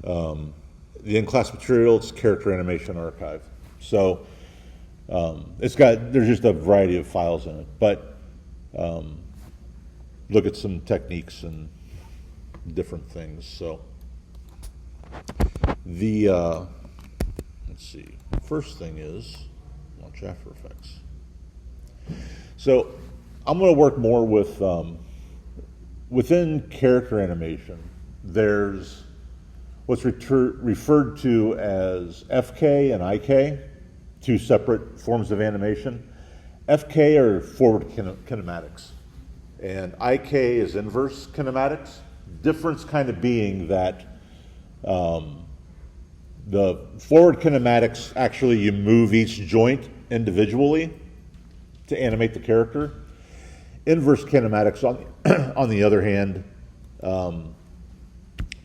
The in-class material, it's character animation archive. So there's just a variety of files in it, but look at some techniques and different things. So let's see, first thing is launch After Effects. So I'm going to work more with, within character animation, there's what's referred to as FK and IK, two separate forms of animation. FK are forward kinematics, and IK is inverse kinematics. Difference kind of being that the forward kinematics, actually you move each joint individually to animate the character. Inverse kinematics, on the other hand,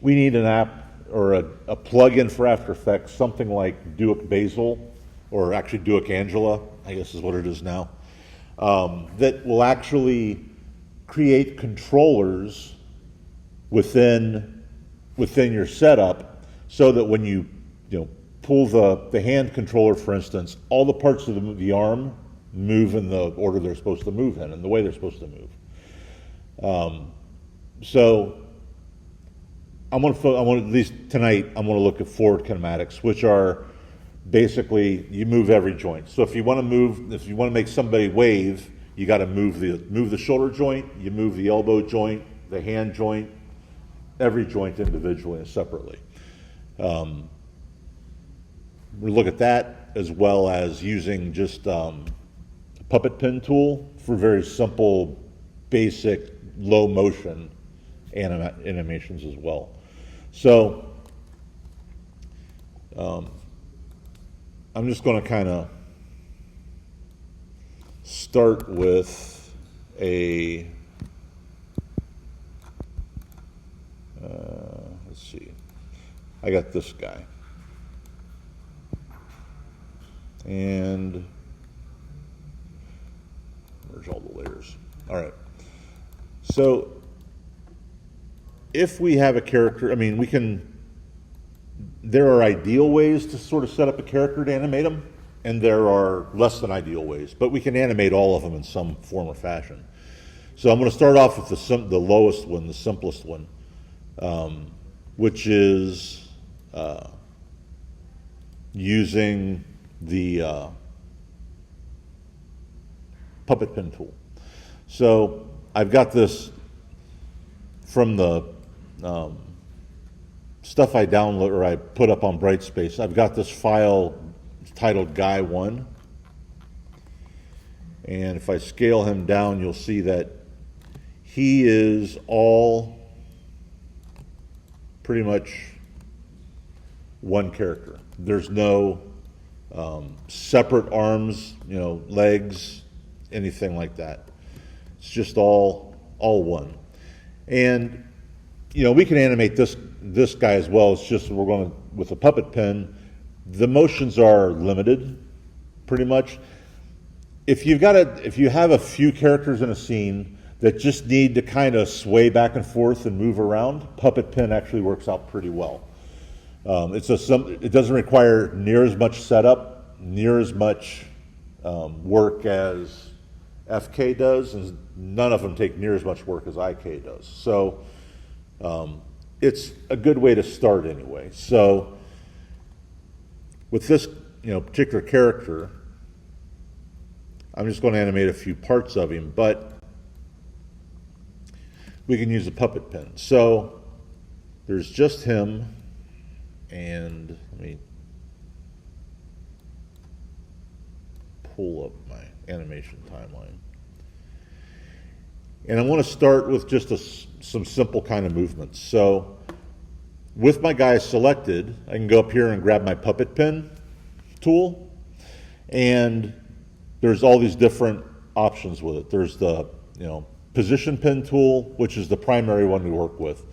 we need an app or a plug-in for After Effects, something like Duik Basil, or actually Duik Angela, I guess is what it is now, that will actually create controllers within your setup, so that when you pull the hand controller, for instance, all the parts of the arm move in the order they're supposed to move in and the way they're supposed to move. So I want to, at least tonight, I'm going to look at forward kinematics, which are basically you move every joint. So if you want to make somebody wave, you got to move the shoulder joint, you move the elbow joint, the hand joint, every joint individually and separately. We look at that, as well as using just a puppet pin tool for very simple, basic, low motion animations as well. So I'm just going to kind of start with let's see, I got this guy. And merge all the layers. All right. So if we have a character, there are ideal ways to sort of set up a character to animate them, and there are less than ideal ways, but we can animate all of them in some form or fashion. So I'm going to start off with the lowest one, the simplest one, which is using the puppet pin tool. So I've got this from the stuff I download or I put up on Brightspace. I've got this file titled Guy1, and if I scale him down, you'll see that he is all pretty much one character. There's no separate arms, legs, anything like that. It's just all one. And we can animate this guy as well. It's just we're going with a puppet pin. The motions are limited, pretty much. If you have a few characters in a scene that just need to kind of sway back and forth and move around, puppet pin actually works out pretty well. It doesn't require near as much setup, near as much work as FK does, and none of them take near as much work as IK does. So it's a good way to start anyway. So with this particular character, I'm just going to animate a few parts of him, but we can use a puppet pin. So there's just him, and let me pull up my animation timeline. And I want to start with just some simple kind of movements. So with my guy selected, I can go up here and grab my puppet pin tool, and there's all these different options with it. There's the position pin tool, which is the primary one we work with.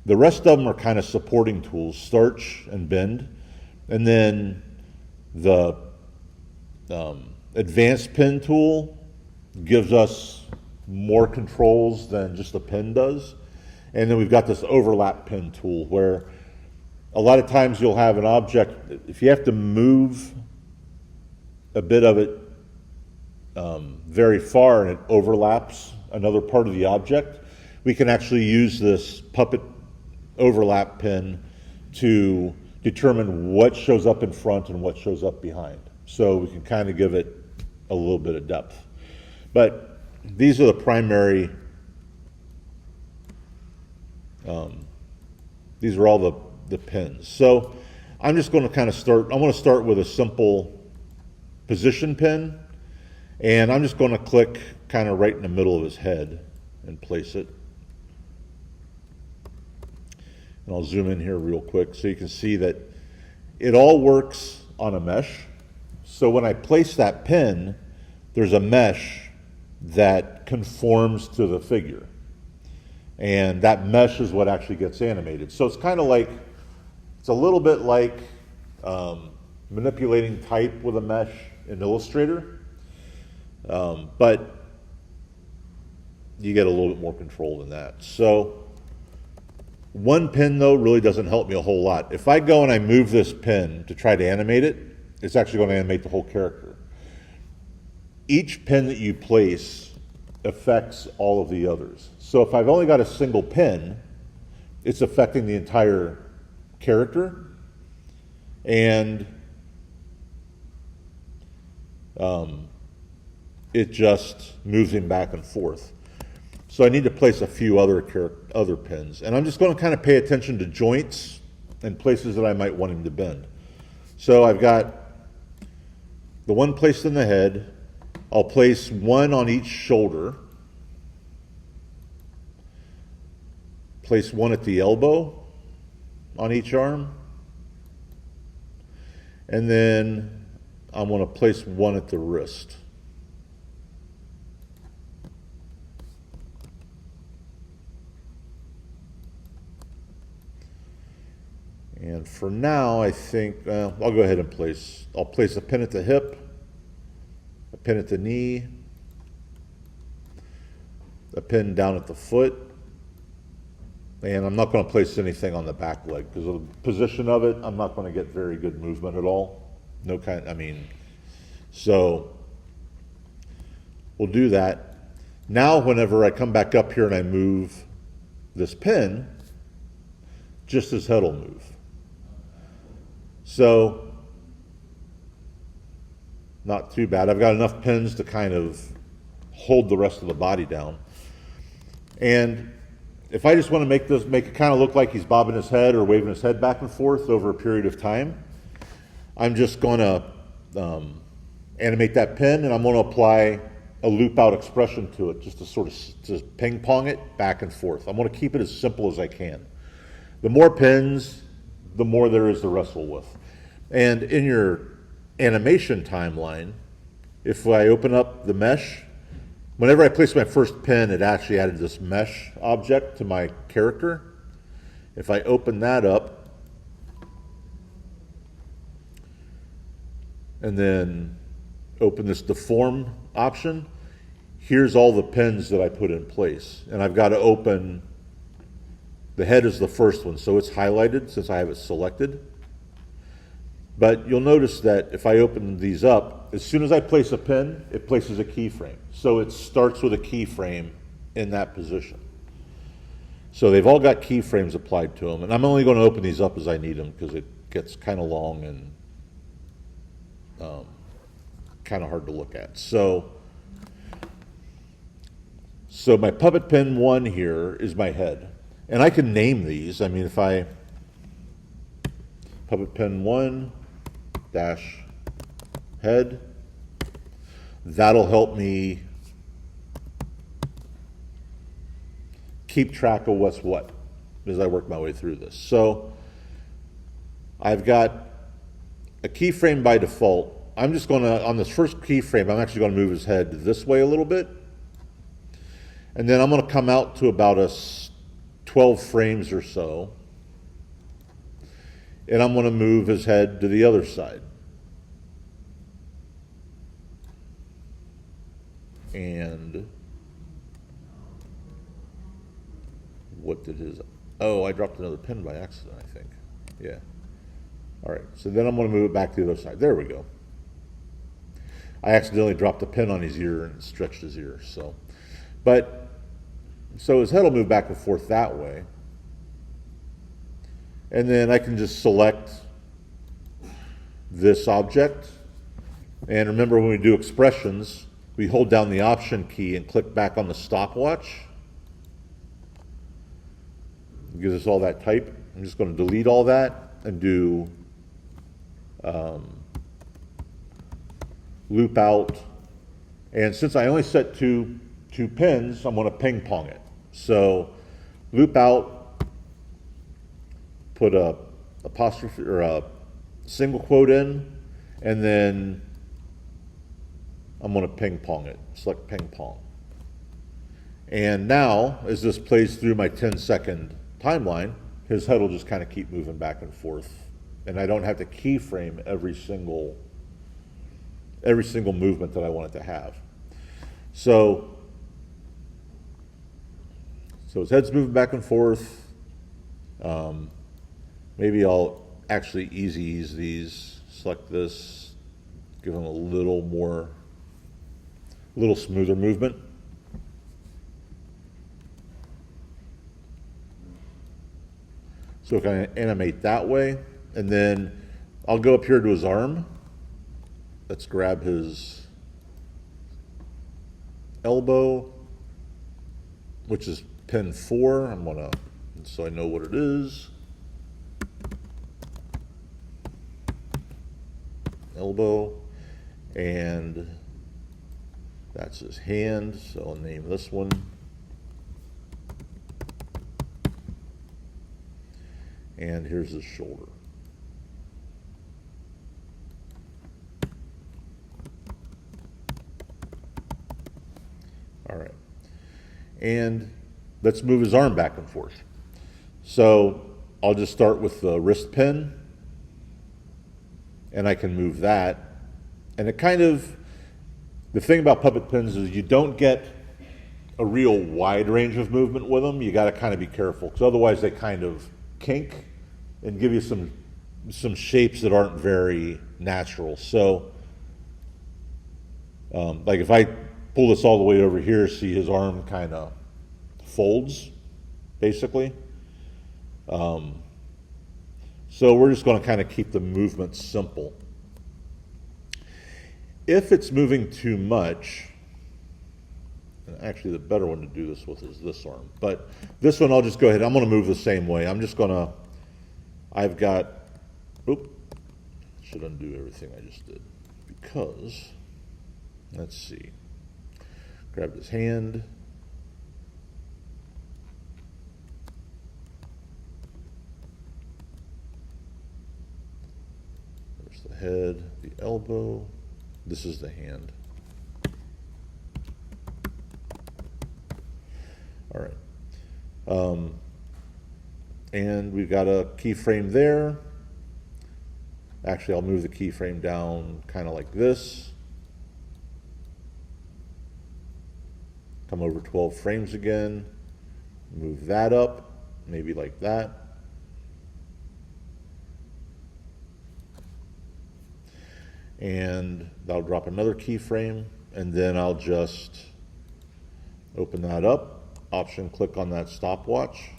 The rest of them are kind of supporting tools, starch and bend, and then the advanced pin tool gives us more controls than just a pin does. And then we've got this overlap pin tool where a lot of times you'll have an object, if you have to move a bit of it very far and it overlaps another part of the object, we can actually use this puppet overlap pin to determine what shows up in front and what shows up behind. So we can kind of give it a little bit of depth. But these are the primary, these are all the pins. So I'm just going to kind of start, I want to start with a simple position pin, and I'm just going to click kind of right in the middle of his head and place it. And I'll zoom in here real quick so you can see that it all works on a mesh. So when I place that pin, there's a mesh that conforms to the figure. And that mesh is what actually gets animated. So it's kind of like, it's a little bit like manipulating type with a mesh in Illustrator, but you get a little bit more control than that. So one pin, though, really doesn't help me a whole lot. If I go and I move this pin to try to animate it, it's actually going to animate the whole character. Each pin that you place affects all of the others. So if I've only got a single pin, it's affecting the entire character, and it just moves him back and forth. So I need to place a few other pins, and I'm just going to kind of pay attention to joints and places that I might want him to bend. So I've got the one placed in the head. I'll place one on each shoulder, place one at the elbow on each arm, and then I'm going to place one at the wrist. And for now, I think, I'll go ahead and I'll place a pin at the hip, a pin at the knee, a pin down at the foot, and I'm not going to place anything on the back leg because of the position of it. I'm not going to get very good movement at all. So we'll do that. Now, whenever I come back up here and I move this pin, just his head will move. So, not too bad. I've got enough pins to kind of hold the rest of the body down. And if I just want to make it kind of look like he's bobbing his head or waving his head back and forth over a period of time, I'm just going to animate that pin, and I'm going to apply a loop out expression to it just to sort of just ping pong it back and forth. I'm going to keep it as simple as I can. The more pins, the more there is to wrestle with. And in your animation timeline, if I open up the mesh, whenever I place my first pin, it actually added this mesh object to my character. If I open that up and then open this deform option, here's all the pins that I put in place. And I've got to open, the head is the first one, so it's highlighted since I have it selected. But you'll notice that if I open these up, as soon as I place a pin, it places a keyframe. So it starts with a keyframe in that position. So they've all got keyframes applied to them, and I'm only going to open these up as I need them because it gets kind of long and kind of hard to look at. So my puppet pin 1 here is my head. And I can name these. I mean, if I puppet pin 1 dash head, that'll help me keep track of what's what as I work my way through this. So I've got a keyframe by default. I'm just going to, on this first keyframe, I'm actually going to move his head this way a little bit. And then I'm going to come out to about 12 frames or so. And I'm going to move his head to the other side. And what did his, oh, I dropped another pin by accident, I think. Yeah. All right, so then I'm going to move it back to the other side. There we go. I accidentally dropped a pin on his ear and stretched his ear. So his head will move back and forth that way. And then I can just select this object. And remember, when we do expressions, we hold down the Option key and click back on the stopwatch. It gives us all that type. I'm just going to delete all that and do loop out. And since I only set two pins, I'm going to ping pong it. So loop out, put a apostrophe or a single quote in, and then I'm going to ping pong it. Select ping pong. And now, as this plays through my 10-second timeline, his head will just kind of keep moving back and forth. And I don't have to keyframe every single movement that I want it to have. So his head's moving back and forth. Maybe I'll actually easy ease these. Select this, give him a little smoother movement. So kind of animate that way. And then I'll go up here to his arm. Let's grab his elbow, which is pin 4. I'm gonna, so I know what it is. Elbow, and that's his hand, so I'll name this one. And here's his shoulder. All right. And let's move his arm back and forth. So I'll just start with the wrist pin, and I can move that. And it kind of, the thing about puppet pins is you don't get a real wide range of movement with them. You got to kind of be careful, because otherwise they kind of kink and give you some shapes that aren't very natural. So like if I pull this all the way over here, see his arm kind of folds, basically. So we're just going to kind of keep the movement simple. If it's moving too much, and actually the better one to do this with is this arm, but this one I'll just go ahead, I'm going to move the same way. I'm just going to, I've got, should undo everything I just did, because, let's see, grab his hand, there's the head, the elbow, this is the hand. All right. And we've got a keyframe there. Actually, I'll move the keyframe down kind of like this. Come over 12 frames again. Move that up, maybe like that. And that'll drop another keyframe, and then I'll just open that up, Option click on that stopwatch.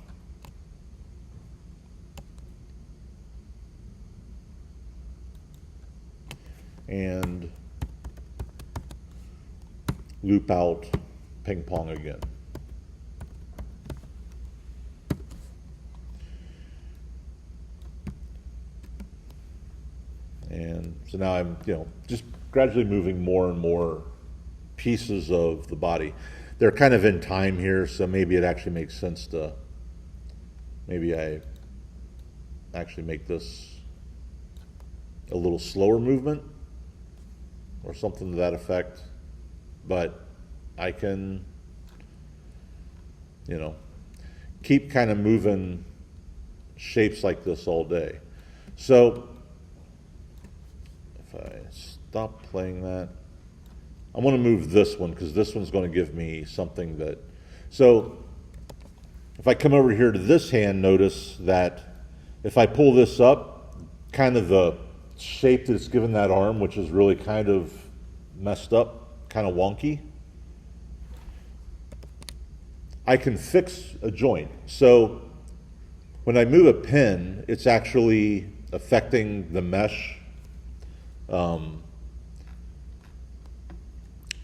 And loop out ping pong again. And so now I'm, just gradually moving more and more pieces of the body. They're kind of in time here, so maybe it actually makes sense to, maybe I actually make this a little slower movement or something to that effect. But I can, keep kind of moving shapes like this all day. So if I stop playing that, I'm going to move this one because this one's going to give me something that, so if I come over here to this hand, notice that If I pull this up, kind of the shape that it's given that arm, which is really kind of messed up, kind of wonky, I can fix a joint. So when I move a pin, it's actually affecting the mesh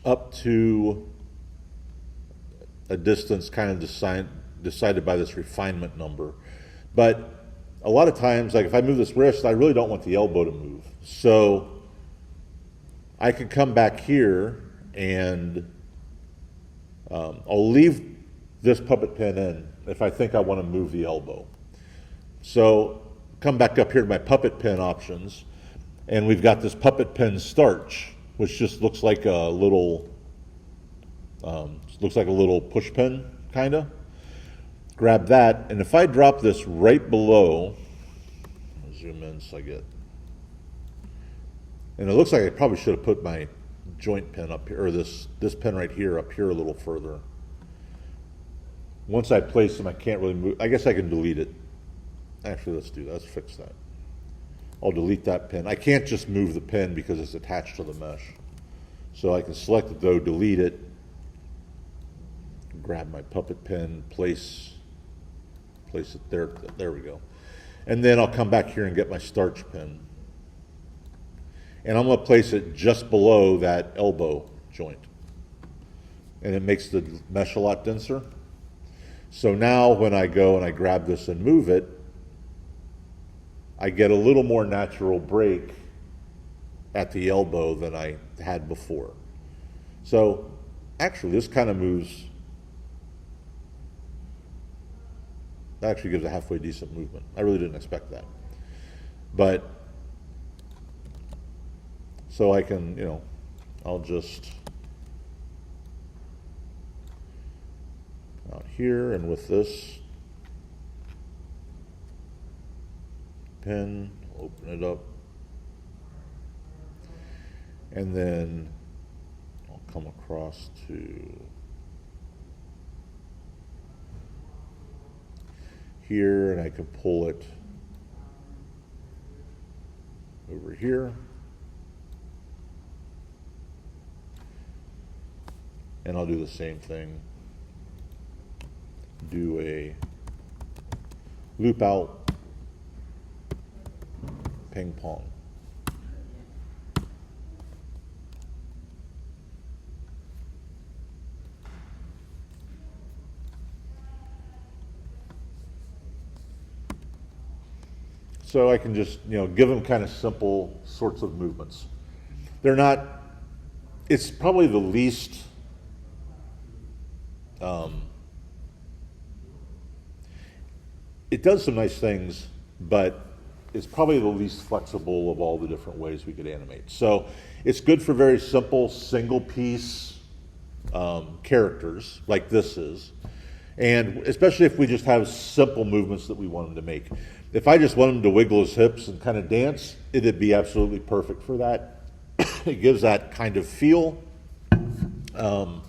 up to a distance kind of decided by this refinement number. But a lot of times, like if I move this wrist, I really don't want the elbow to move. So I can come back here and I'll leave this puppet pin in if I think I want to move the elbow. So come back up here to my puppet pin options, and we've got this puppet pin starch, which just looks like a little push pin, kind of. Grab that, and if I drop this right below, I'll zoom in so I get, and it looks like I probably should have put my joint pin up here, or this pin right here up here a little further. Once I place them, I can't really move. I guess I can delete it. Actually, let's do that. Let's fix that. I'll delete that pin. I can't just move the pin because it's attached to the mesh. So I can select it though, delete it, grab my puppet pin, place it there. There we go. And then I'll come back here and get my starch pin. And I'm going to place it just below that elbow joint. And it makes the mesh a lot denser. So now when I go and I grab this and move it, I get a little more natural break at the elbow than I had before. So actually this kind of moves, that actually gives a halfway decent movement. I really didn't expect that. But, so I can, I'll just, out here, and with this pin, open it up, and then I'll come across to here, and I can pull it over here, and I'll do the same thing, do a loop out, ping pong. So I can just, give them kind of simple sorts of movements. They're not, it's probably the least, it does some nice things, but it's probably the least flexible of all the different ways we could animate. So it's good for very simple single piece characters like this is. And especially if we just have simple movements that we want them to make. If I just want him to wiggle his hips and kind of dance, it'd be absolutely perfect for that. It gives that kind of feel. And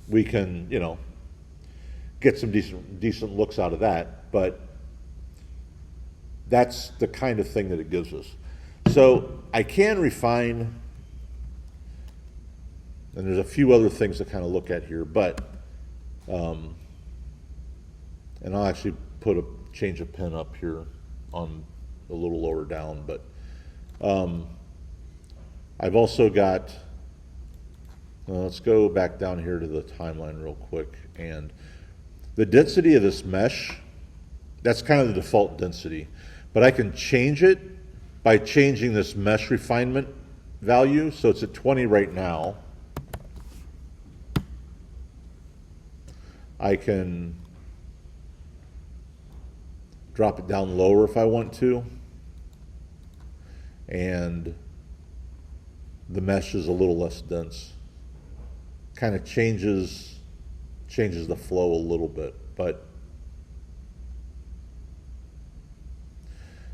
we can, get some decent looks out of that. But that's the kind of thing that it gives us. So I can refine, and there's a few other things to kind of look at here, but, and I'll actually change a pin up here on a little lower down, but I've also got, let's go back down here to the timeline real quick, and the density of this mesh, that's kind of the default density, but I can change it by changing this mesh refinement value, so it's at 20 right now. I can drop it down lower if I want to, and the mesh is a little less dense. Kind of changes the flow a little bit, but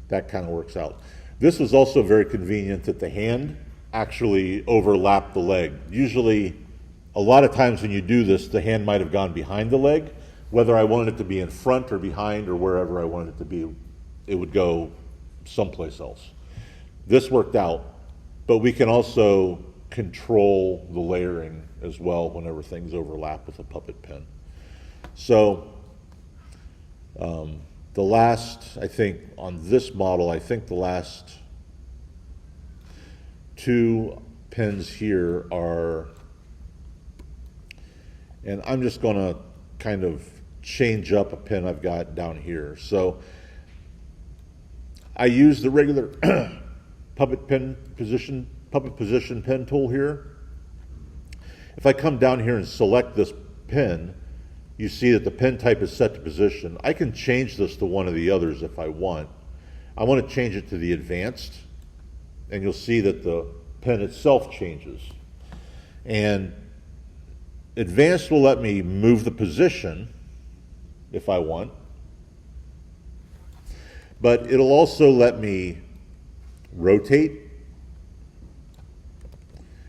that kind of works out. This was also very convenient that the hand actually overlapped the leg. Usually, a lot of times when you do this, the hand might have gone behind the leg, whether I wanted it to be in front or behind or wherever I wanted it to be, it would go someplace else. This worked out, but we can also control the layering as well whenever things overlap with a puppet pin. So the last, I think, on this model, I think the last two pins here are, and I'm just going to kind of change up a pin I've got down here. So I use the regular puppet position pin tool here. If I come down here and select this pin, you see that the pin type is set to position. I can change this to one of the others if I want. I want to change it to the advanced, and you'll see that the pin itself changes. And advanced will let me move the position if I want, but it'll also let me rotate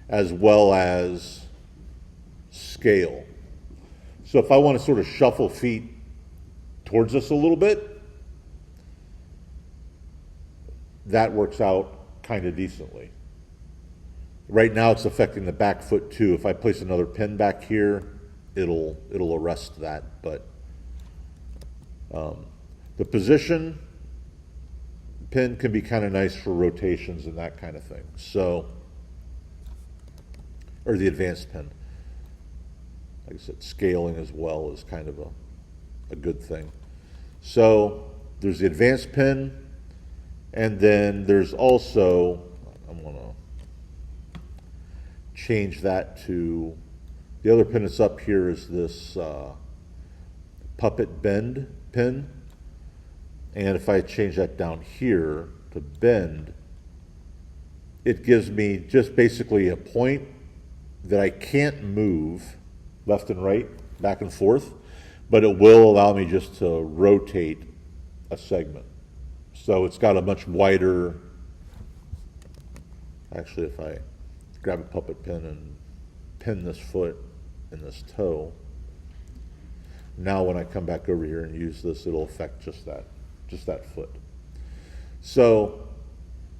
as well as scale. So if I want to sort of shuffle feet towards us a little bit, that works out kind of decently. Right now it's affecting the back foot too. If I place another pin back here, it'll arrest that. But the position pin can be kind of nice for rotations and that kind of thing. So, or the advanced pin. Like I said, scaling as well is kind of a good thing. So there's the advanced pin, and then there's also, I'm going to change that to, the other pin that's up here is this puppet bend pin. And if I change that down here to bend, it gives me just basically a point that I can't move left and right, back and forth, but it will allow me just to rotate a segment. So it's got a much wider, actually if I grab a puppet pin and pin this foot and this toe, now when I come back over here and use this, it'll affect just that foot. So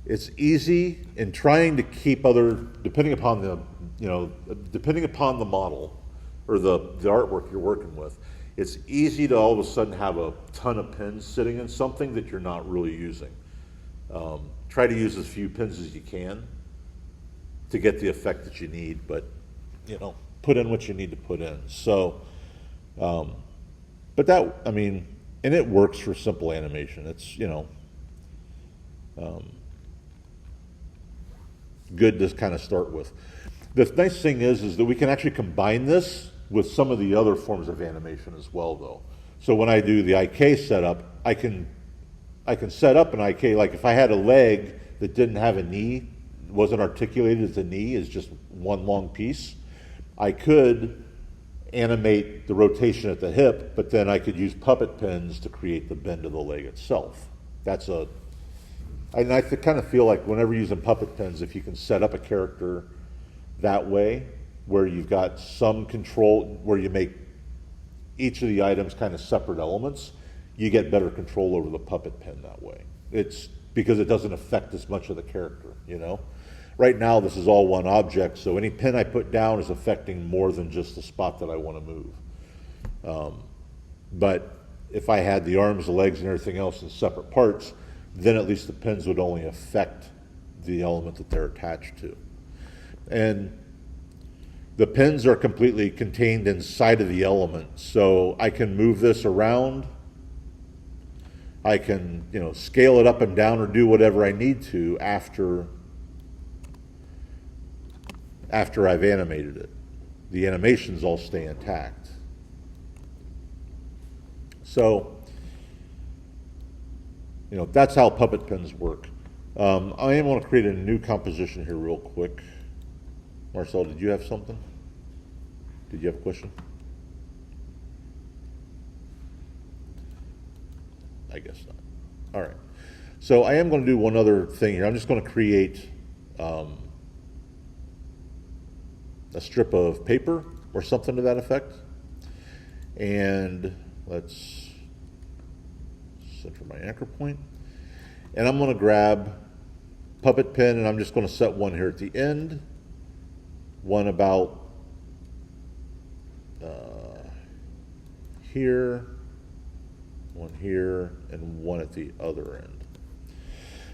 it's easy in trying to keep depending upon the model or the artwork you're working with, it's easy to all of a sudden have a ton of pins sitting in something that you're not really using. Try to use as few pins as you can to get the effect that you need, but put in what you need to put in. So, but that, I mean, and it works for simple animation. It's, good to kind of start with. The nice thing is that we can actually combine this with some of the other forms of animation as well, though. So when I do the IK setup, I can set up an IK, like if I had a leg that didn't have a knee, wasn't articulated as a knee, is just one long piece, I could animate the rotation at the hip, but then I could use puppet pins to create the bend of the leg itself. And I kind of feel like whenever using puppet pins, if you can set up a character that way, where you've got some control, where you make each of the items kind of separate elements, you get better control over the puppet pin that way. It's because it doesn't affect as much of the character, Right now, this is all one object, so any pin I put down is affecting more than just the spot that I want to move. But if I had the arms, the legs, and everything else in separate parts, then at least the pins would only affect the element that they're attached to. And the pins are completely contained inside of the element, so I can move this around. I can, scale it up and down or do whatever I need to after I've animated it. The animations all stay intact. So, that's how puppet pins work. I am going to create a new composition here real quick. Marcel, did you have something? Did you have a question? I guess not. All right. So I am going to do one other thing here. I'm just going to create a strip of paper or something to that effect. And let's center my anchor point. And I'm going to grab puppet pin, and I'm just going to set one here at the end, one about here, one here, and one at the other end.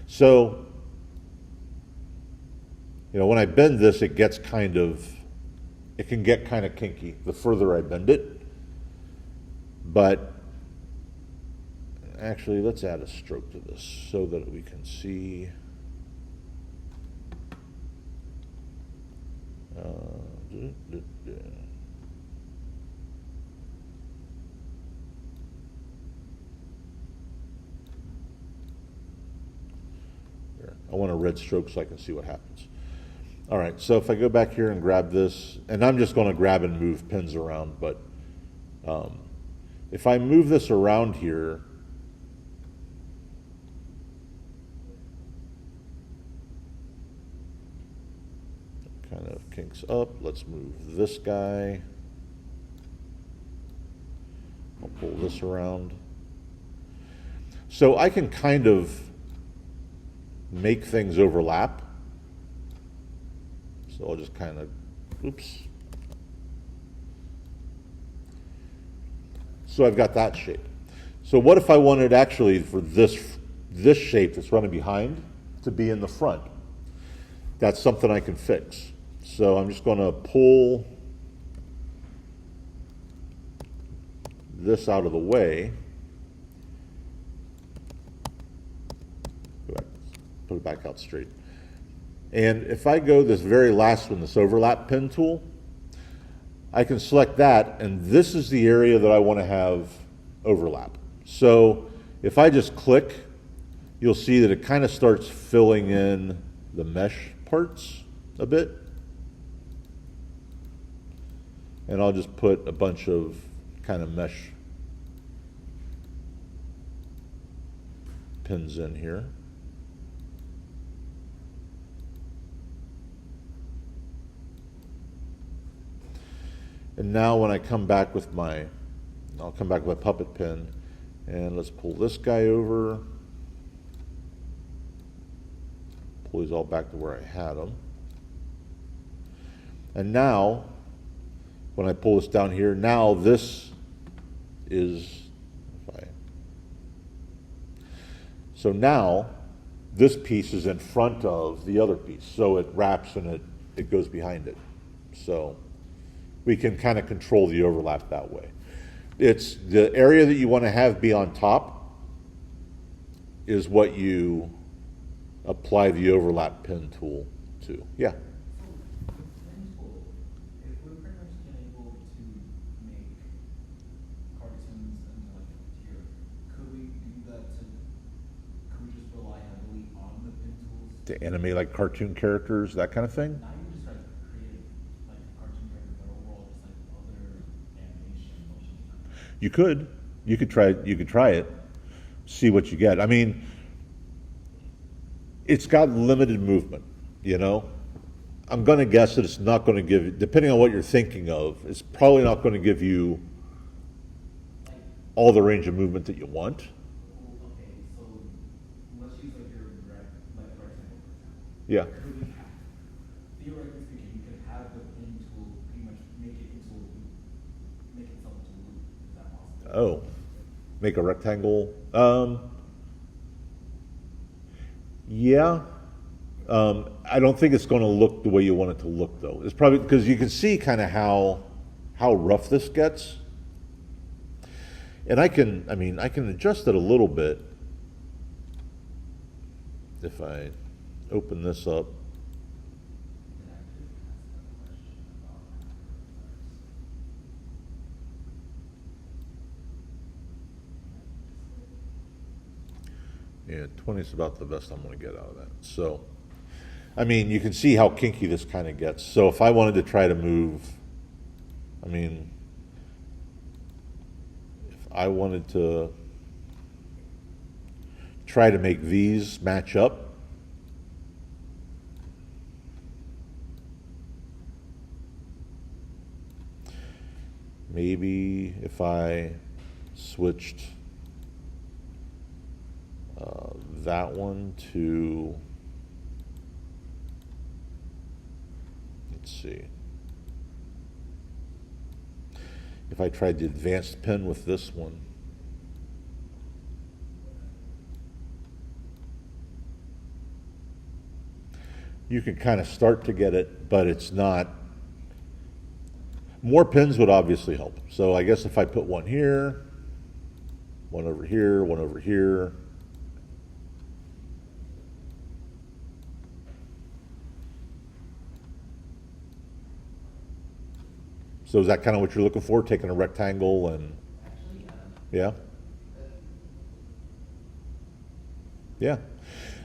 So, you know, when I bend this, it gets kind of, it can get kind of kinky the further I bend it. But actually, let's add a stroke to this so that we can see. I want a red stroke so I can see what happens. All right, so if I go back here and grab this, and I'm just going to grab and move pins around, but if I move this around here, it kind of kinks up. Let's move this guy. I'll pull this around. So I can kind of make things overlap. So I'll just kind of, oops. So I've got that shape. So what if I wanted actually for this shape that's running behind to be in the front? That's something I can fix. So I'm just going to pull this out of the way. Put it back out straight. And if I go this very last one, this overlap pin tool, I can select that, and this is the area that I want to have overlap. So if I just click, you'll see that it kind of starts filling in the mesh parts a bit. And I'll just put a bunch of kind of mesh pins in here. And now when I come back with I'll come back with my puppet pin, and let's pull this guy over. Pull these all back to where I had them. And now, when I pull this down here, now this is, so now this piece is in front of the other piece. So it wraps and it goes behind it. So we can kind of control the overlap that way. It's the area that you want to have be on top is what you apply the overlap pin tool to. Yeah. So, pin tool, if we're pretty much able to make cartoons and like a tier, could we do that could we just rely heavily on the pin tools? To animate like cartoon characters, that kind of thing? Not even just like create like a cartoon character, but overall just like other animation motion. You could try it, see what you get. I mean, it's got limited movement, you know? I'm going to guess that it's not going to give, depending on what you're thinking of, it's probably not going to give you all the range of movement that you want. Okay, so let's use like your rectangle, for example. Yeah. Could we theoretically speaking, you could have the pin tool pretty much make itself into a loop. Is that possible? Oh, make a rectangle. Yeah. I don't think it's going to look the way you want it to look, though. It's probably because you can see kind of how rough this gets. And I can adjust it a little bit if I open this up. Yeah, 20 is about the best I'm going to get out of that. So, I mean, you can see how kinky this kind of gets. So if I wanted to try to move, I mean, if I wanted to try to make these match up, maybe if I switched that one to, let's see, if I tried the advanced pen with this one, you can kind of start to get it, but it's not. More pins would obviously help. So I guess if I put one here, one over here, one over here. So is that kind of what you're looking for, taking a rectangle and, Actually, yeah? Yeah.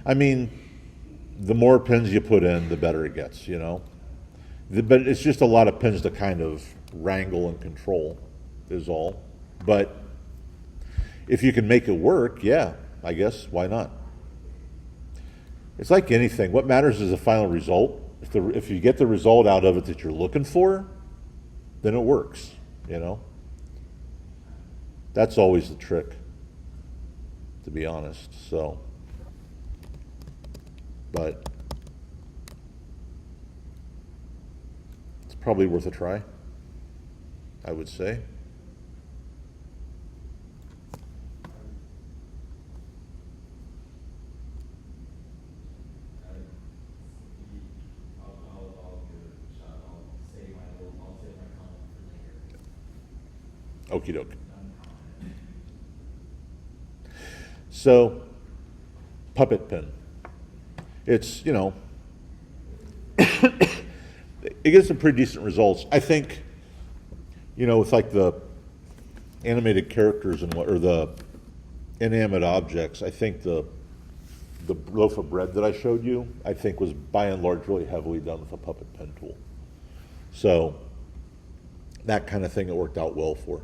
I mean, the more pins you put in, the better it gets, you know? But it's just a lot of pins to kind of wrangle and control is all. But if you can make it work, yeah, I guess, why not? It's like anything. What matters is the final result. If you get the result out of it that you're looking for, then it works, you know? That's always the trick, to be honest, so. But it's probably worth a try, I would say. I'll give it a shot. I'll save my comment for later. Okie doke. So, puppet pin. It's, you know, it gets some pretty decent results. I think, you know, with like the animated characters and what, or the inanimate objects, I think the loaf of bread that I showed you, I think was by and large really heavily done with a puppet pen tool. So, that kind of thing it worked out well for.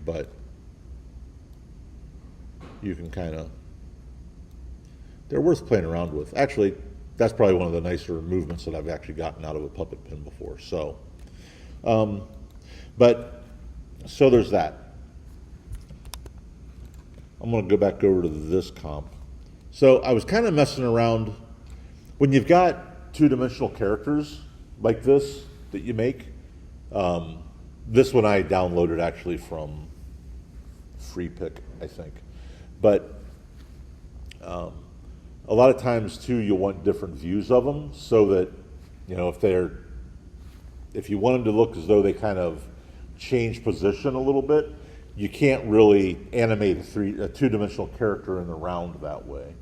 But you can kind of, they're worth playing around with. Actually, that's probably one of the nicer movements that I've actually gotten out of a puppet pin before. So, but, so there's that. I'm going to go back over to this comp. So I was kind of messing around. When you've got two-dimensional characters like this that you make, this one I downloaded actually from FreePic, I think. But a lot of times too, you'll want different views of them so that, you know, if you want them to look as though they kind of change position a little bit, you can't really animate a two-dimensional character in the round that way.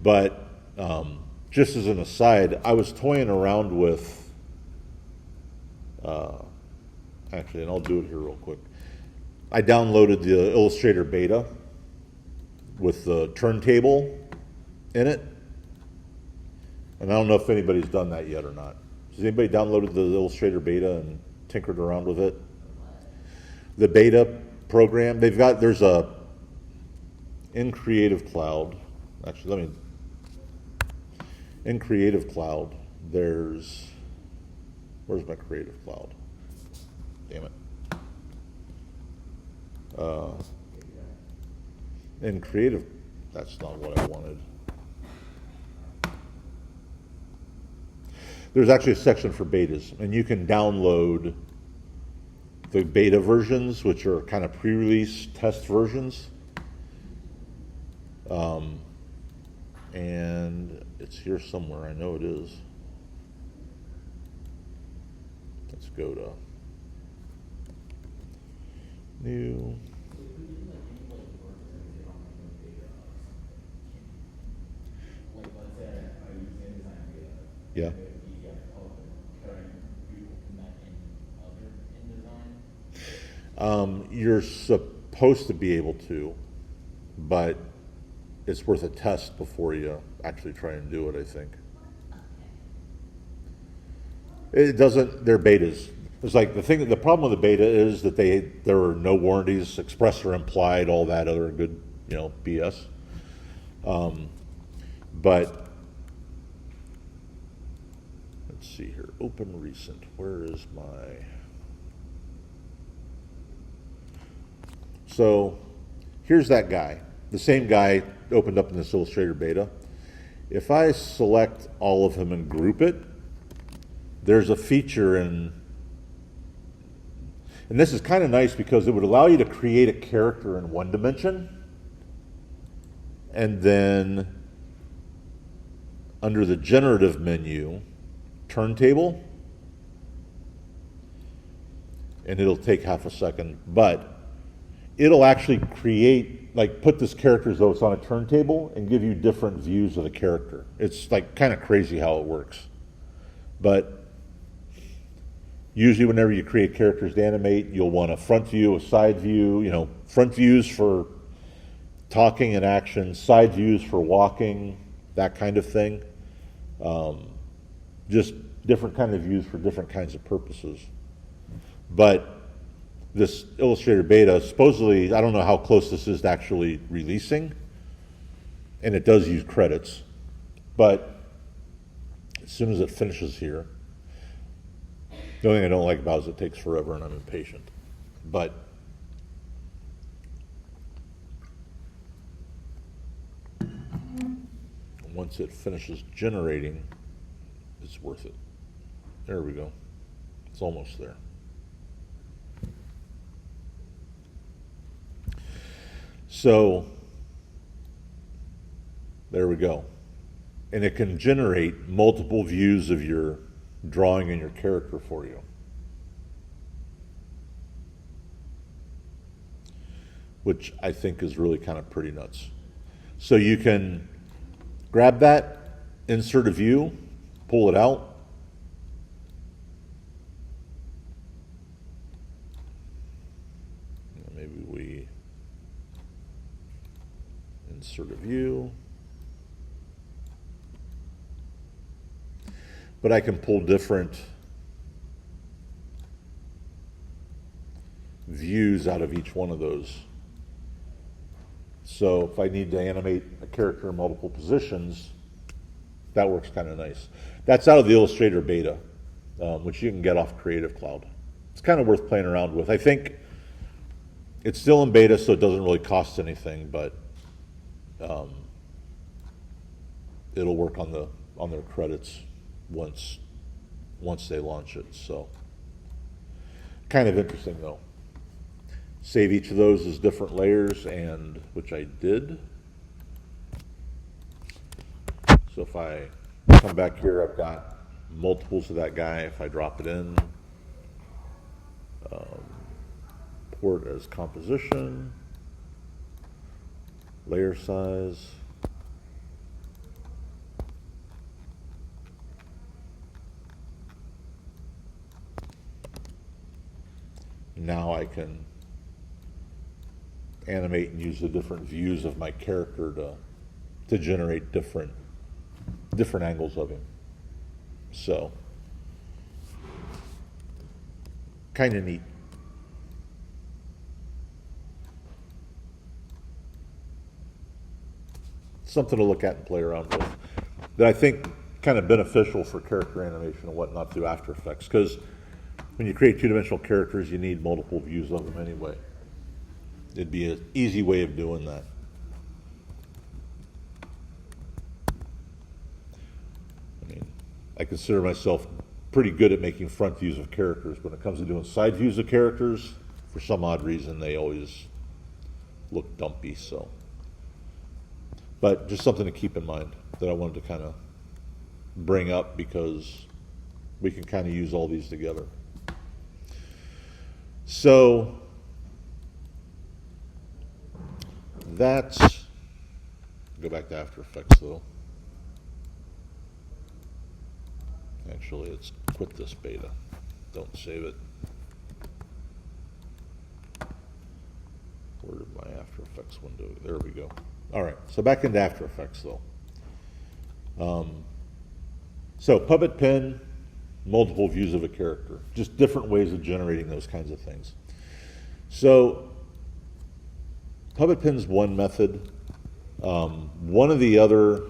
But just as an aside, I was toying around with, actually, and I'll do it here real quick. I downloaded the Illustrator beta with the turntable in it. And I don't know if anybody's done that yet or not. Has anybody downloaded the Illustrator beta and tinkered around with it? The beta program, there's in Creative Cloud, actually in Creative Cloud, where's my Creative Cloud? Damn it. In Creative, that's not what I wanted. There's actually a section for betas, and you can download the beta versions, which are kind of pre-release test versions. And it's here somewhere, I know it is. Let's go to new. Yeah. You're supposed to be able to, but it's worth a test before you actually try and do it, I think. It doesn't, they're betas. It's like the problem with the beta is that there are no warranties, express or implied, all that other good, you know, BS. But let's see here, open recent, where is my, So here's that guy. The same guy opened up in this Illustrator beta. If I select all of them and group it, there's a feature and this is kind of nice because it would allow you to create a character in one dimension, and then under the generative menu, turntable, and it'll take half a second, but it'll actually create, like put this character as though it's on a turntable and give you different views of the character. It's like kind of crazy how it works. But usually whenever you create characters to animate, you'll want a front view, a side view, front views for talking and action, side views for walking, that kind of thing. Just different kind of views for different kinds of purposes. But this Illustrator beta, supposedly, I don't know how close this is to actually releasing, and it does use credits, but as soon as it finishes here, the only thing I don't like about it is it takes forever and I'm impatient. But once it finishes generating, it's worth it. There we go. It's almost there. So there we go. And it can generate multiple views of your drawing and your character for you. Which I think is really kind of pretty nuts. So you can grab that, insert a view, pull it out. Maybe we insert a view. But I can pull different views out of each one of those. So if I need to animate a character in multiple positions, that works kind of nice. That's out of the Illustrator beta, which you can get off Creative Cloud. It's kind of worth playing around with. I think it's still in beta, so it doesn't really cost anything, but it'll work on their credits once they launch it. So kind of interesting though. Save each of those as different layers, and which I did. So if I come back here, I've got multiples of that guy. If I drop it in, port as composition, layer size. Now I can animate and use the different views of my character to generate different angles of him. So kind of neat. Something to look at and play around with that I think kind of beneficial for character animation and whatnot through After Effects, because when you create two-dimensional characters, you need multiple views of them anyway. It'd be an easy way of doing that. I mean, I consider myself pretty good at making front views of characters. When it comes to doing side views of characters, for some odd reason, they always look dumpy. So, but just something to keep in mind that I wanted to kind of bring up, because we can kind of use all these together. So that's, go back to After Effects though. Actually, let's quit this beta. Don't save it. Where did my After Effects window? There we go. All right, so back into After Effects though. So Puppet Pen, multiple views of a character, just different ways of generating those kinds of things. So Puppet Pen's one method. One of the other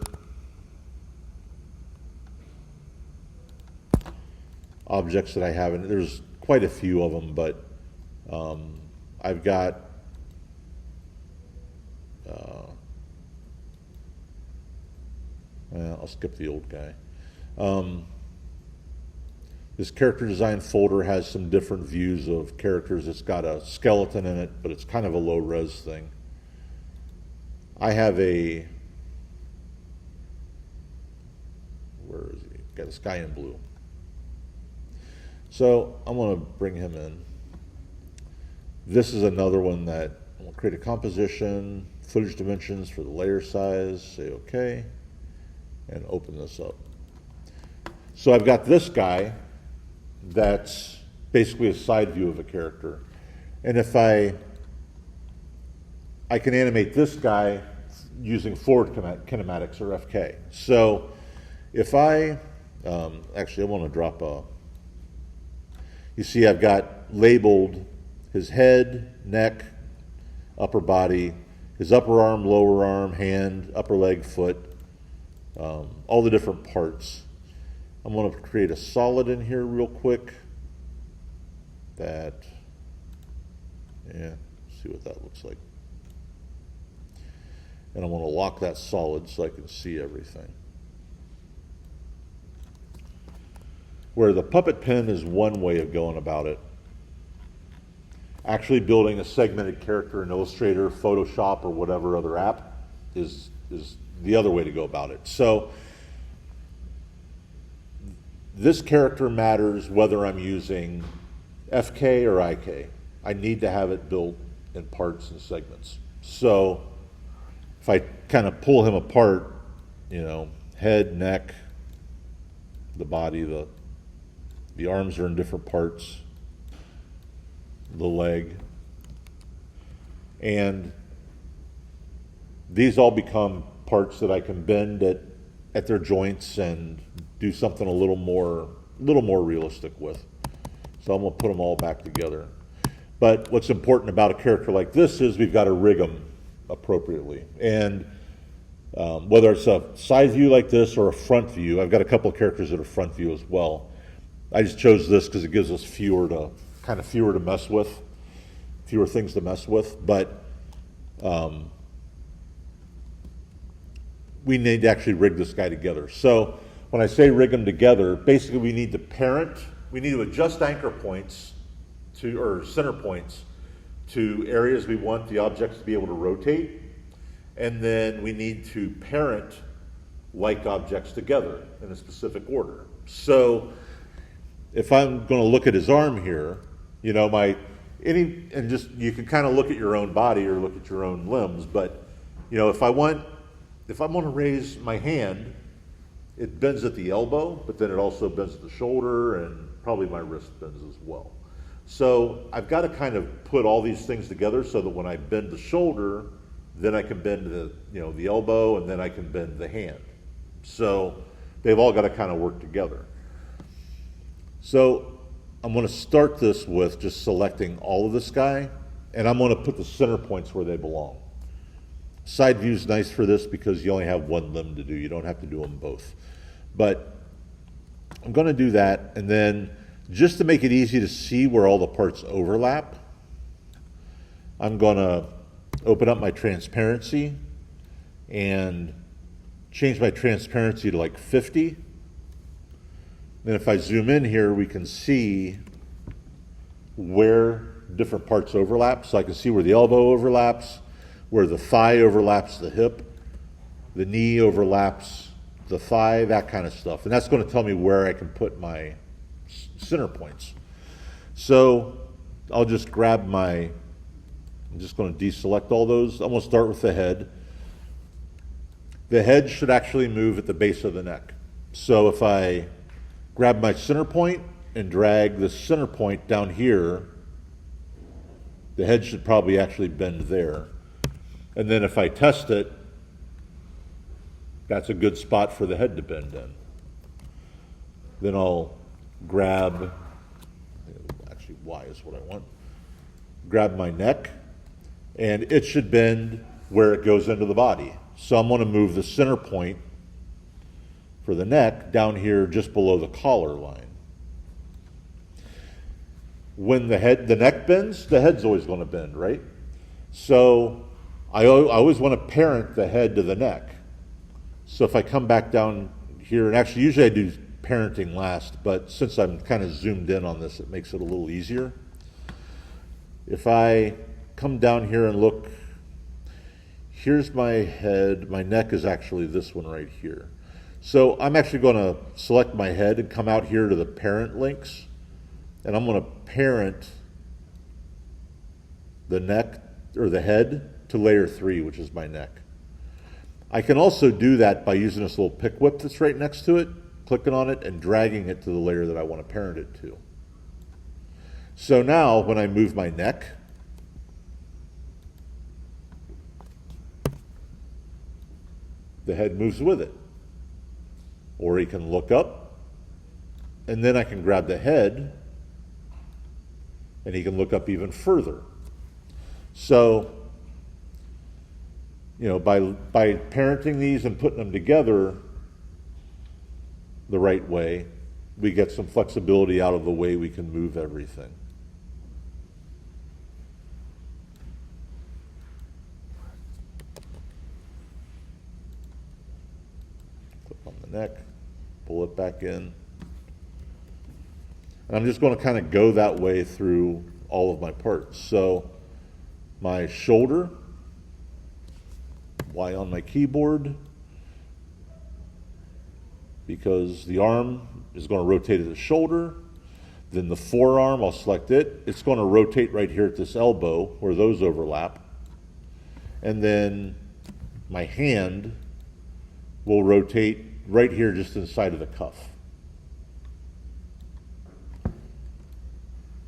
objects that I have, and there's quite a few of them, but I've got I'll skip the old guy. This character design folder has some different views of characters. It's got a skeleton in it, but it's kind of a low res thing. I have where is he? Got this guy in blue. So I'm going to bring him in. This is another one that I'm going to create a composition, footage dimensions for the layer size, say OK, and open this up. So I've got this guy that's basically a side view of a character. And if I can animate this guy using forward kinematics or FK. So if actually I want to drop you see I've got labeled his head, neck, upper body, his upper arm, lower arm, hand, upper leg, foot, all the different parts. I'm going to create a solid in here real quick. See what that looks like. And I want to lock that solid so I can see everything. Where the puppet pen is one way of going about it. Actually building a segmented character in Illustrator, Photoshop, or whatever other app is the other way to go about it. So this character matters whether I'm using FK or IK. I need to have it built in parts and segments. So if I kind of pull him apart, head, neck, the body, the arms are in different parts, the leg, and these all become parts that I can bend at their joints and do something a little more realistic with. So I'm going to put them all back together. But what's important about a character like this is we've got to rig them appropriately. And whether it's a side view like this or a front view, I've got a couple of characters that are front view as well. I just chose this because it gives us fewer to mess with, fewer things to mess with. But we need to actually rig this guy together. So when I say rig them together, basically we need to adjust anchor points or center points to areas we want the objects to be able to rotate. And then we need to parent like objects together in a specific order. So if I'm going to look at his arm here, you can kind of look at your own body or look at your own limbs, but if I want to raise my hand, it bends at the elbow, but then it also bends at the shoulder, and probably my wrist bends as well. So I've got to kind of put all these things together so that when I bend the shoulder, then I can bend the elbow, and then I can bend the hand. So they've all got to kind of work together. So I'm going to start this with just selecting all of this guy, and I'm going to put the center points where they belong. Side view is nice for this because you only have one limb to do. You don't have to do them both. But I'm going to do that, and then just to make it easy to see where all the parts overlap, I'm going to open up my transparency and change my transparency to like 50. Then if I zoom in here, we can see where different parts overlap. So I can see where the elbow overlaps, where the thigh overlaps the hip, the knee overlaps the thigh, that kind of stuff. And that's going to tell me where I can put my center points. So I'll just I'm just going to deselect all those. I'm going to start with the head. The head should actually move at the base of the neck. So if I grab my center point and drag the center point down here, the head should probably actually bend there. And then if I test it, that's a good spot for the head to bend in. Then I'll grab, actually Y is what I want, grab my neck, and it should bend where it goes into the body. So I'm going to move the center point for the neck down here just below the collar line. When the neck bends, the head's always going to bend, right? So I always want to parent the head to the neck. So if I come back down here, and actually usually I do parenting last, but since I'm kind of zoomed in on this, it makes it a little easier. If I come down here and look, here's my head. My neck is actually this one right here. So I'm actually going to select my head and come out here to the parent links, and I'm going to parent the neck or the head to layer 3, which is my neck. I can also do that by using this little pick whip that's right next to it, clicking on it and dragging it to the layer that I want to parent it to. So now when I move my neck, the head moves with it. Or he can look up, and then I can grab the head, and he can look up even further. So, you know, by parenting these and putting them together the right way, we get some flexibility out of the way we can move everything. Click on the neck, pull it back in. And I'm just going to kind of go that way through all of my parts. So my shoulder, Y on my keyboard, because the arm is going to rotate at the shoulder. Then the forearm, I'll select it. It's going to rotate right here at this elbow where those overlap. And then my hand will rotate right here just inside of the cuff.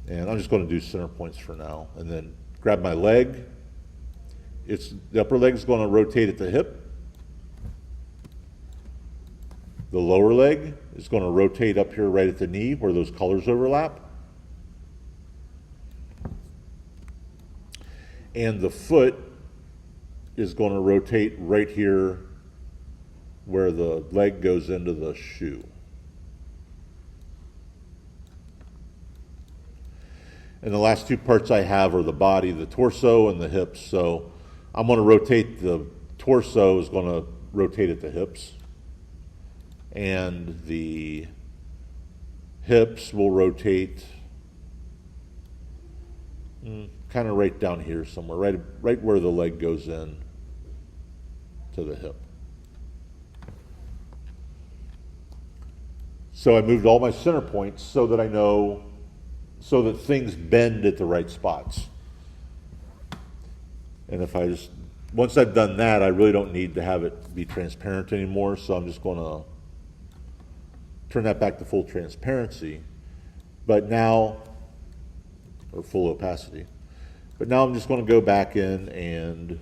And I'm just going to do center points for now. And then grab my leg. The upper leg is going to rotate at the hip. The lower leg is going to rotate up here right at the knee where those colors overlap. And the foot is going to rotate right here where the leg goes into the shoe. And the last two parts I have are the body, the torso, and the hips. So I'm going to rotate the torso is going to rotate at the hips. And the hips will rotate kind of right down here somewhere, right where the leg goes in to the hip. So I moved all my center points so that I know, so that things bend at the right spots. And if I just, once I've done that, I really don't need to have it be transparent anymore, so I'm just going to turn that back to full transparency. But now, or full opacity. But now I'm just going to go back in and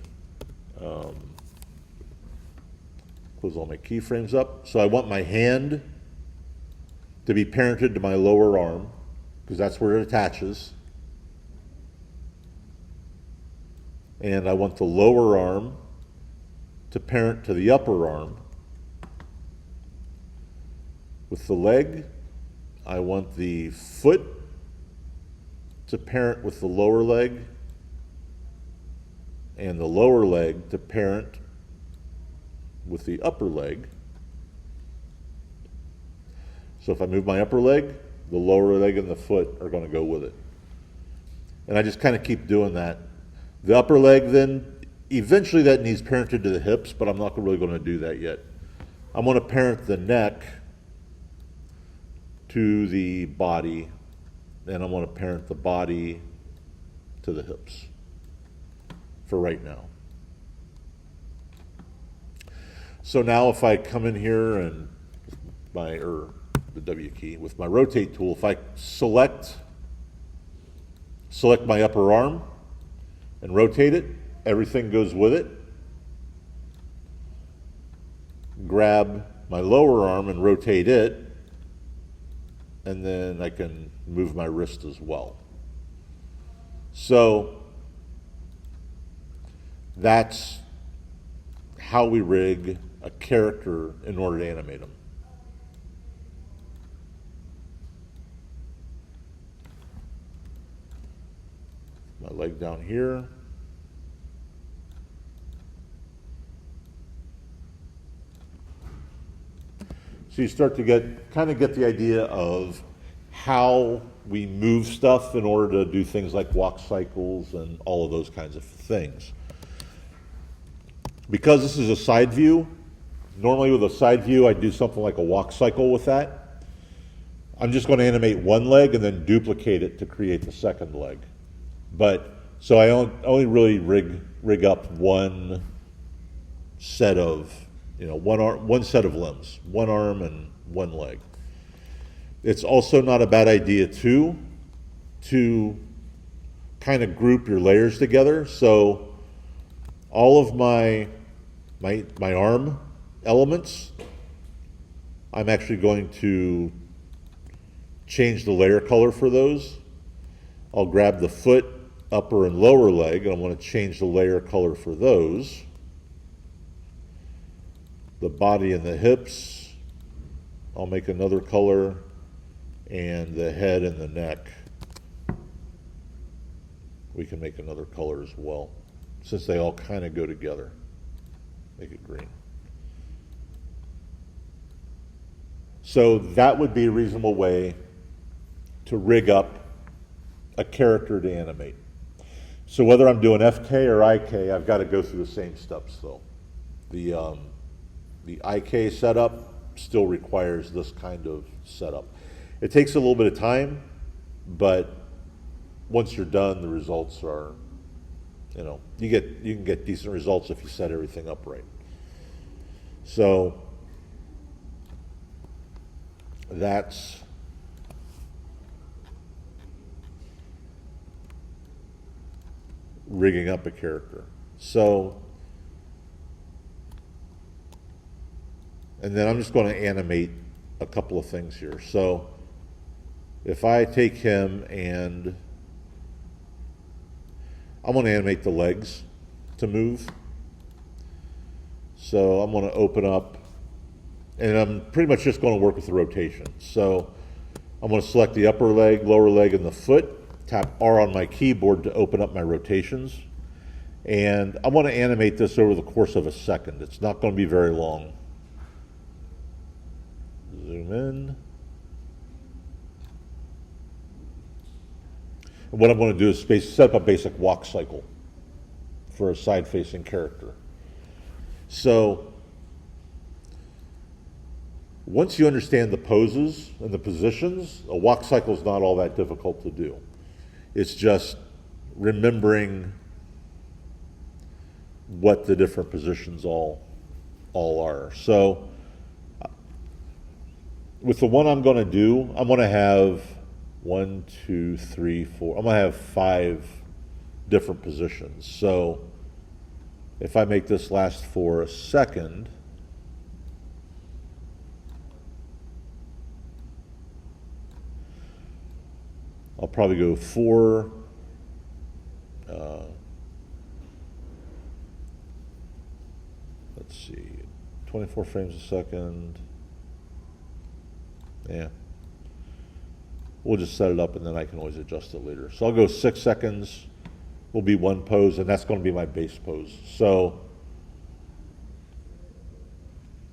close all my keyframes up. So I want my hand to be parented to my lower arm, because that's where it attaches. And I want the lower arm to parent to the upper arm. With the leg, I want the foot to parent with the lower leg, and the lower leg to parent with the upper leg. So if I move my upper leg, the lower leg and the foot are going to go with it. And I just kind of keep doing that. The upper leg then, eventually that needs parented to the hips, but I'm not really going to do that yet. I'm going to parent the neck to the body, and I'm going to parent the body to the hips for right now. So now if I come in here and the W key with my rotate tool, if I select my upper arm and rotate it, everything goes with it. Grab my lower arm and rotate it, and then I can move my wrist as well. So that's how we rig a character in order to animate them. My leg down here. So you start to kind of get the idea of how we move stuff in order to do things like walk cycles and all of those kinds of things. Because this is a side view, normally with a side view, I do something like a walk cycle with that. I'm just going to animate one leg and then duplicate it to create the second leg. So I only really rig up one set of, one set of limbs, one arm and one leg. It's also not a bad idea too, to kind of group your layers together. So all of my arm elements, I'm actually going to change the layer color for those. I'll grab the foot, upper and lower leg, and I want to change the layer color for those. The body and the hips, I'll make another color, and the head and the neck, we can make another color as well, since they all kind of go together. Make it green. So that would be a reasonable way to rig up a character to animate. So whether I'm doing FK or IK, I've got to go through the same steps though. The IK setup still requires this kind of setup. It takes a little bit of time, but once you're done, the results are, you can get decent results if you set everything up right. So that's rigging up a character. So, and then I'm just going to animate a couple of things here. So if I take him and I'm going to animate the legs to move. So I'm going to open up, and I'm pretty much just going to work with the rotation. So I'm going to select the upper leg, lower leg, and the foot, tap R on my keyboard to open up my rotations. And I want to animate this over the course of a second. It's not going to be very long. Zoom in. And what I'm going to do is set up a basic walk cycle for a side-facing character. So once you understand the poses and the positions, a walk cycle is not all that difficult to do. It's just remembering what the different positions all are. So with the one I'm going to do, I'm going to have 1, 2, 3, 4. I'm going to have 5 different positions. So if I make this last for a second, I'll probably go 4. Let's see, 24 frames a second. Yeah. We'll just set it up and then I can always adjust it later. So I'll go 6 seconds, will be one pose, and that's going to be my base pose. So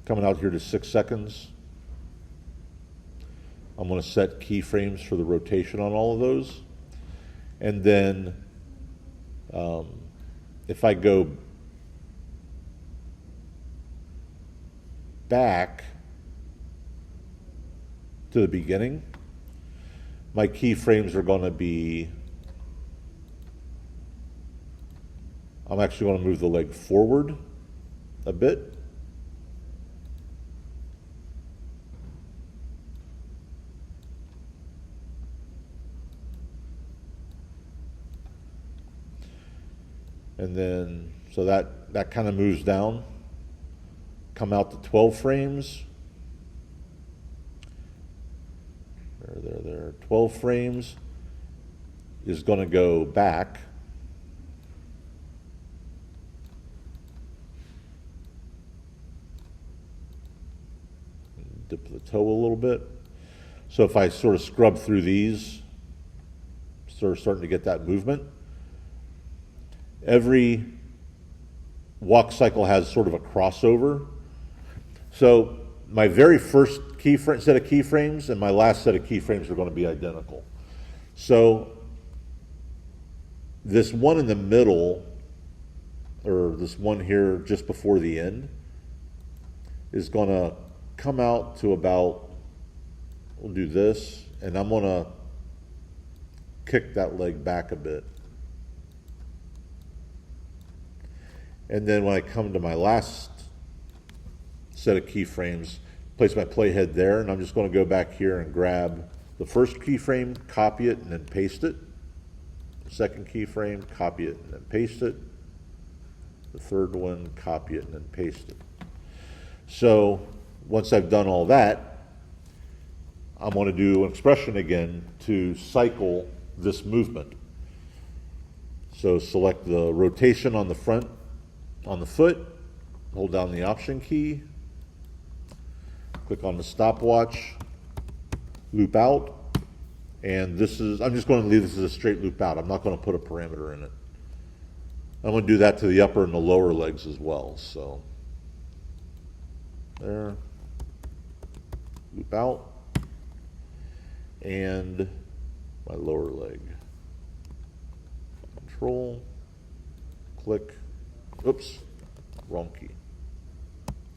coming out here to 6 seconds, I'm going to set keyframes for the rotation on all of those. And then if I go back to the beginning, my keyframes are going to be, I'm actually going to move the leg forward a bit. And then, so that kind of moves down, come out to 12 frames. There. 12 frames is going to go back. Dip the toe a little bit. So if I sort of scrub through these, sort of starting to get that movement. Every walk cycle has sort of a crossover. So my very first set of keyframes, and my last set of keyframes are going to be identical. So this one in the middle, or this one here just before the end, is going to come out to about, we'll do this, and I'm going to kick that leg back a bit. And then when I come to my last set of keyframes, place my playhead there, and I'm just going to go back here and grab the first keyframe, copy it, and then paste it. Second keyframe, copy it, and then paste it. The third one, copy it, and then paste it. So once I've done all that, I'm going to do an expression again to cycle this movement. So select the rotation on the front, on the foot, hold down the Option key, click on the stopwatch, loop out, and this is, I'm just going to leave this as a straight loop out. I'm not going to put a parameter in it. I'm going to do that to the upper and the lower legs as well. So there, loop out, and my lower leg. Control, click, oops, wrong key.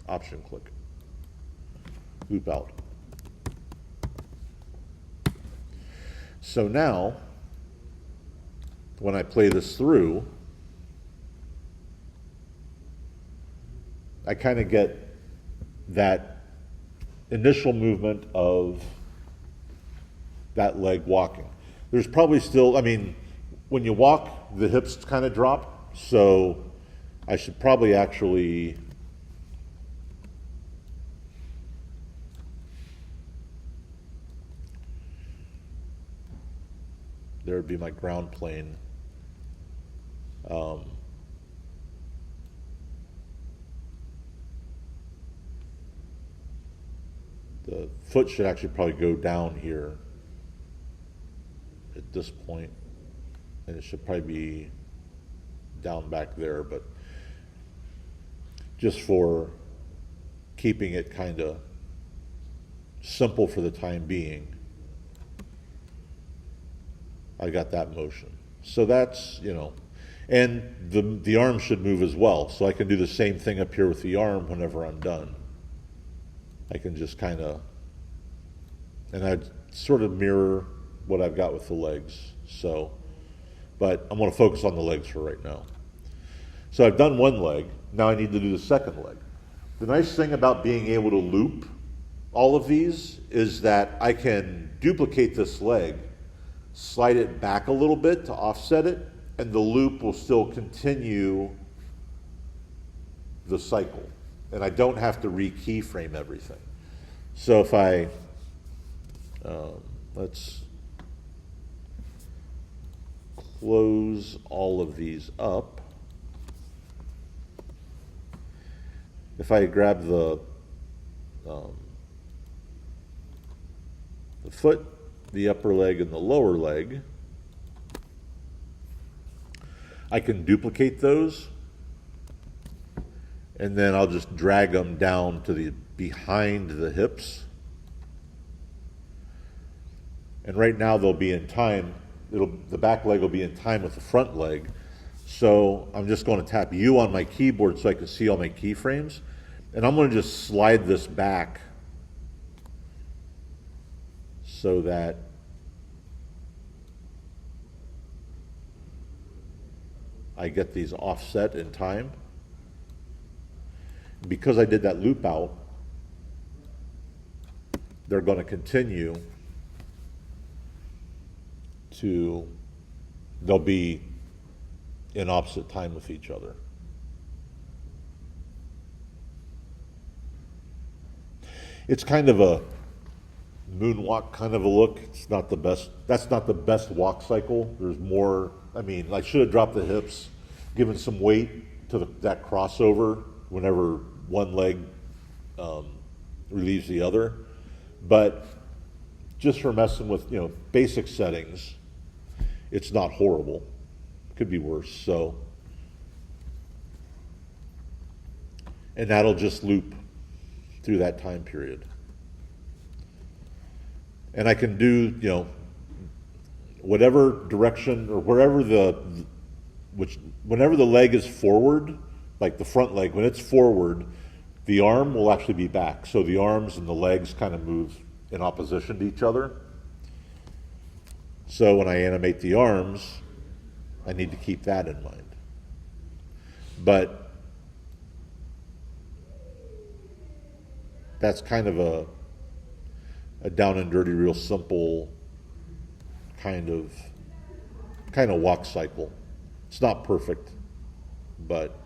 Option click, loop out. So now, when I play this through, I kind of get that initial movement of that leg walking. There's probably still, I mean, when you walk, the hips kind of drop, so I should probably actually there would be my ground plane. The foot should actually probably go down here at this point, and it should probably be down back there, but just for keeping it kind of simple for the time being, I got that motion. So that's, you know, and the arm should move as well, so I can do the same thing up here with the arm whenever I'm done. I can just kind of, and I'd sort of mirror what I've got with the legs. So, but I'm going to focus on the legs for right now. So I've done one leg, now I need to do the second leg. The nice thing about being able to loop all of these is that I can duplicate this leg, slide it back a little bit to offset it, and the loop will still continue the cycle. And I don't have to re-keyframe everything. So if I, let's close all of these up. If I grab the foot, the upper leg, and the lower leg, I can duplicate those, and then I'll just drag them down to the behind the hips. And right now they'll be in time. The back leg will be in time with the front leg. So I'm just going to tap U on my keyboard so I can see all my keyframes. And I'm going to just slide this back so that I get these offset in time. Because I did that loop out, they're going to continue to, they'll be in opposite time with each other. It's kind of a moonwalk kind of a look. It's not the best, that's not the best walk cycle. There's more, I mean, I should have dropped the hips, given some weight to that crossover whenever one leg relieves the other. But just for messing with, you know, basic settings, it's not horrible. Could be worse. So, and that'll just loop through that time period. And I can do, whatever direction or wherever whenever the leg is forward, like the front leg, when it's forward, the arm will actually be back. So the arms and the legs kind of move in opposition to each other. So when I animate the arms, I need to keep that in mind. But that's kind of a down and dirty, real simple kind of walk cycle. It's not perfect, but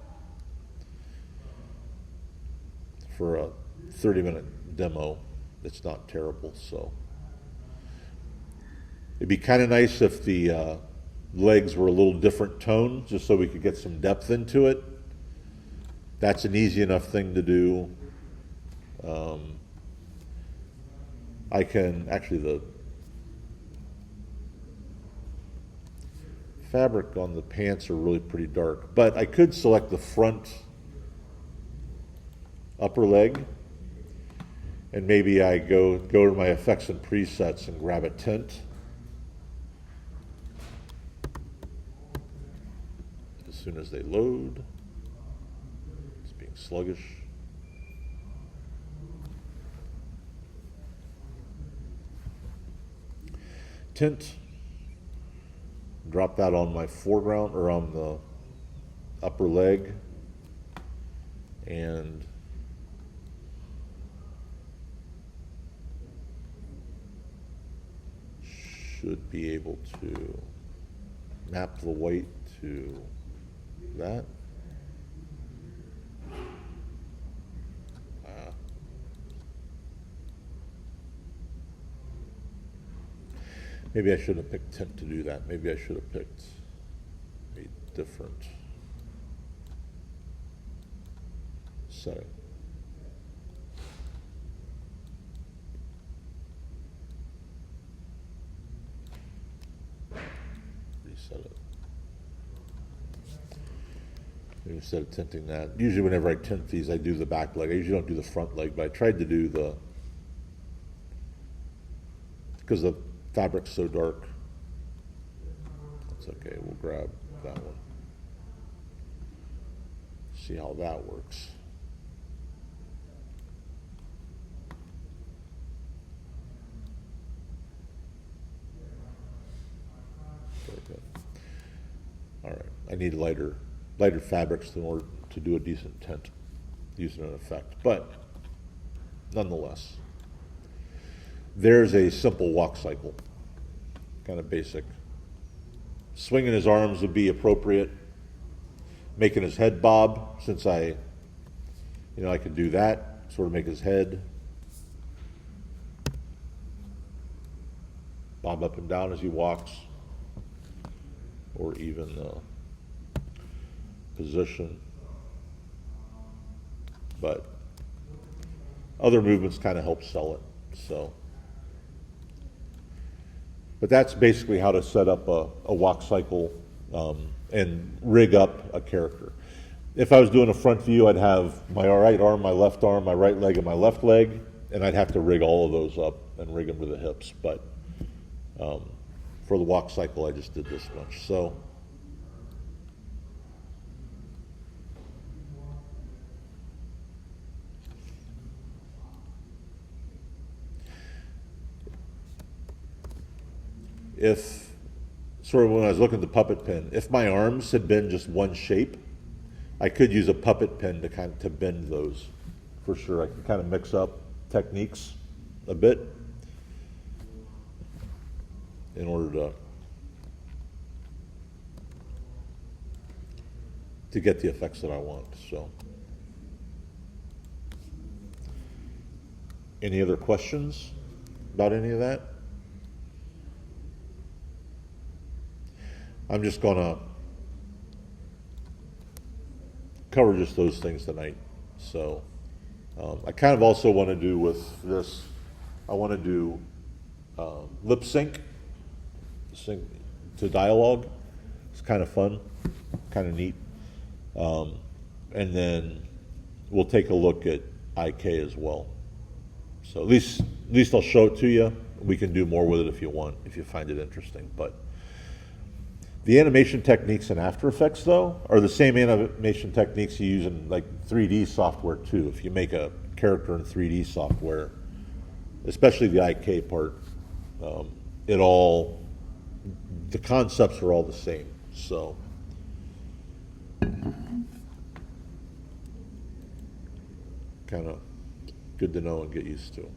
for a 30-minute demo, it's not terrible. So it'd be kind of nice if the legs were a little different tone, just so we could get some depth into it. That's an easy enough thing to do. I can, actually the fabric on the pants are really pretty dark, but I could select the front upper leg, and maybe I go to my effects and presets and grab a tint. As soon as they load, it's being sluggish. Tint, drop that on my foreground or on the upper leg, and should be able to map the white to that. Maybe I should have picked tint to do that. Maybe I should have picked a different setting. Reset it. Maybe instead of tinting that, usually whenever I tint these, I do the back leg. I usually don't do the front leg, but I tried to do because the fabric's so dark. That's okay, we'll grab that one. See how that works. Very good. All right, I need lighter fabrics in order to do a decent tint using an effect, but nonetheless, there's a simple walk cycle, kind of basic. Swinging his arms would be appropriate. Making his head bob, since I could do that, sort of make his head bob up and down as he walks, or even position. But other movements kind of help sell it, so. But that's basically how to set up a walk cycle and rig up a character. If I was doing a front view, I'd have my right arm, my left arm, my right leg, and my left leg, and I'd have to rig all of those up and rig them to the hips. But for the walk cycle, I just did this much. So if, sort of when I was looking at the puppet pin, if my arms had been just one shape, I could use a puppet pin to bend those, for sure. I can kind of mix up techniques a bit in order to get the effects that I want. So, any other questions about any of that? I'm just gonna cover just those things tonight. So I kind of also want to do with this, I want to do lip sync to dialogue. It's kind of fun, kind of neat. And then we'll take a look at IK as well. So at least I'll show it to you, We can do more with it if you want, if you find it interesting, but the animation techniques in After Effects, though, are the same animation techniques you use in like 3D software too. If you make a character in 3D software, especially the IK part, the concepts are all the same. So, kind of good to know and get used to.